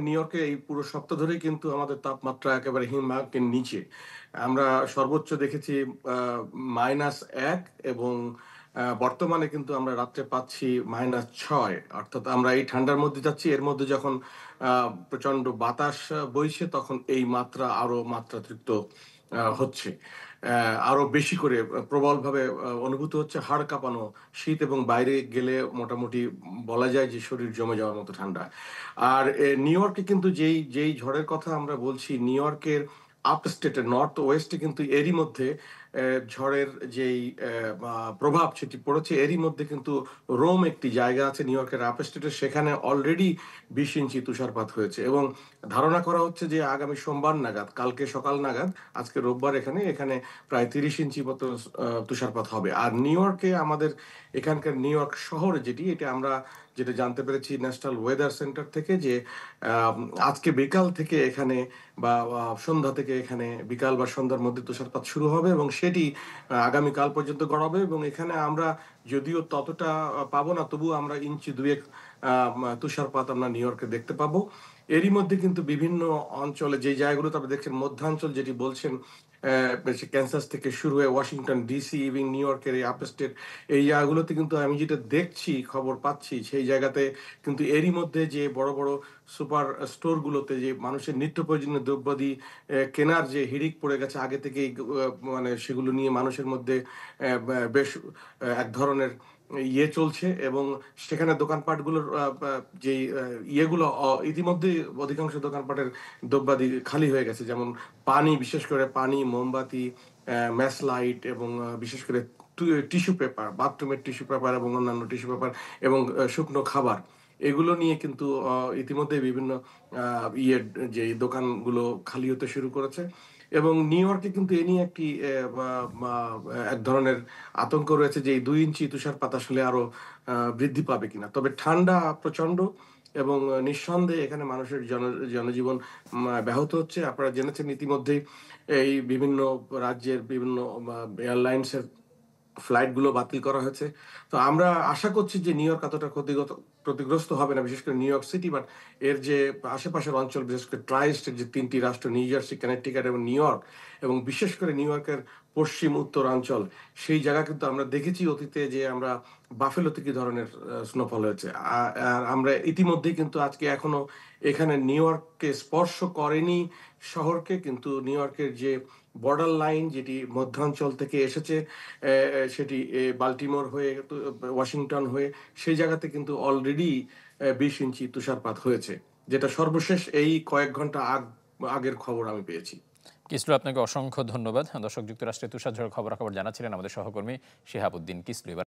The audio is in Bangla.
নিউ ইয়র্কে এই পুরো সপ্তাহ ধরেই কিন্তু আমাদের তাপমাত্রা একেবারে হিমবাহের নিচে। আমরা সর্বোচ্চ দেখেছি আ -১ এবং বর্তমানে কিন্তু আমরা রাত্রে পাচ্ছি -৬। অর্থাৎ আমরা এই ঠান্ডার মধ্যে যাচ্ছি। এর মধ্যে যখন আ প্রচন্ড বাতাস বইছে তখন এই মাত্রা আরো মাত্রাতিরিক্ত হচ্ছে। আরো বেশি করে প্রবলভাবে অনুভূত হচ্ছে হাড় কাঁপানো শীত এবং বাইরে গেলে মোটামুটি বলা যায় যে শরীর জমে যাওয়ার মতো ঠান্ডা। আর নিউ ইয়র্কে কিন্তু যেই ঝড়ের কথা আমরা বলছি, নিউ ইয়র্কের আপস্টেটে নর্থ ওয়েস্টে কিন্তু এরই মধ্যে ঝড়ের যেই প্রভাব সেটি পড়েছে এরই মধ্যে কিন্তু রোম একটি জায়গা আছে নিউ ইয়র্কের আপস্টেটে সেখানে অলরেডি ২০ ইঞ্চি তুষারপাত হয়েছে এবং ধারণা করা হচ্ছে যে আগামী সোমবার নাগাদ, কালকে সকাল নাগাদ, আজকে রোববার এখানে প্রায় ৩০ ইঞ্চি মতো তুষারপাত হবে। আর নিউ ইয়র্কে আমাদের এখানকার নিউ ইয়র্ক শহরে এটা আমরা যেটা জানতে পেরেছি ন্যাশনাল ওয়েদার সেন্টার থেকে যে আম আজকে বিকাল থেকে এখানে বা সন্ধ্যা থেকে এখানে বিকাল বা সন্ধ্যার মধ্যে তুষারপাত শুরু হবে এবং সেটি আগামীকাল পর্যন্ত গড়াবে এবং এখানে আমরা যদিও ততটা পাবো না তবুও আমরা ইঞ্চি ২ ১ তুষারপাত আমরা নিউ ইয়র্কে দেখতে পাবো। এরই মধ্যে কিন্তু বিভিন্ন অঞ্চলে যেই জায়গাগুলোতে আপনি দেখছেন মধ্যাঞ্চল যেটি বলছেন সে ক্যানসাস থেকে শুরু হয়ে ওয়াশিংটন ডিসি এবং নিউ ইয়র্কের এই আপস্টেট এই জায়গাগুলোতে কিন্তু আমি যেটা দেখছি, খবর পাচ্ছি সেই জায়গাতে কিন্তু এরই মধ্যে যে বড়, বড় সুপার স্টোর গুলোতে যে মানুষের নিত্য প্রয়োজনীয় দ্রব্যাদি কেনার যে হিড়িক পড়ে গেছে আগে থেকেই মানে সেগুলো নিয়ে মানুষের মধ্যে বেশ এক ধরনের চলছে এবং সেখানে দোকানপাটগুলোর বা যেই ইয়েগুলো ইতিমধ্যেই অধিকাংশ দোকানপাটের দ্রব্যাদি খালি হয়ে গেছে। যেমন পানি, বিশেষ করে পানি, মোমবাতি, ম্যাচ লাইট এবং বিশেষ করে টিস্যু পেপার, বাথরুমের টিস্যু পেপার এবং অন্যান্য টিস্যু পেপার এবং শুকনো খাবার। এগুলো নিয়ে কিন্তু ইতিমধ্যেই বিভিন্ন আ ইয়ের যেই দোকানগুলো খালি হতে শুরু করেছে এবং নিউ ইয়র্কে কিন্তু এ নিয়ে একটি বা মা এক ধরনের আতঙ্ক রয়েছে যে এই ২ ইঞ্চি তুষারপাত আসলে আরো বৃদ্ধি পাবে কিনা। তবে ঠান্ডা প্রচন্ড এবং নিঃসন্দেহে এখানে মানুষের জনজীবন ব্যাহত হচ্ছে। আপনারা জেনেছেন ইতিমধ্যেই এই বিভিন্ন রাজ্যের বিভিন্ন এয়ারলাইন্সের ফ্লাইট গুলো বাতিল করা হয়েছে। তো আমরা আশা করছি যে নিউ ইয়র্ক এতটা ক্ষতিগ্রস্ত হবে না। বিশেষ করে নিউ ইয়র্ক সিটি বাট এর যে আশেপাশের অঞ্চল বিশেষ করে ট্রাই স্টেট যে ৩ টি রাষ্ট্র নিউ জার্সি, কানেকটিকাট এবং নিউ ইয়র্ক এবং বিশেষ করে নিউ ইয়র্কের পশ্চিম উত্তরাঞ্চল সেই জায়গা কিন্তু আমরা দেখেছি অতীতে যে আমরা বাফেলোতে কি ধরনের স্নোফল হয়েছে। আর আমরা ইতিমধ্যেই কিন্তু আজকে এখনো এখানে নিউ ইয়র্ককে স্পর্শ করেনি শহরকে কিন্তু নিউ ইয়র্কের যে বর্ডার লাইন যেটি মধ্যাঞ্চল থেকে এসেছে সেটি বাল্টিমোর হয়ে ওয়াশিংটন হয়ে সেই জায়গাতে কিন্তু অলরেডি ২০ ইঞ্চি তুষারপাত হয়েছে। যেটা সর্বশেষ এই কয়েক ঘন্টা আগের খবর আমি পেয়েছি। কিসলু আপনাকে অসংখ্য ধন্যবাদ। দর্শক, যুক্তরাষ্ট্রে তুষারঝড়ের খবরাখবর জানাচ্ছিলেন আমাদের সহকর্মী শিহাবুদ্দিন কিসলু।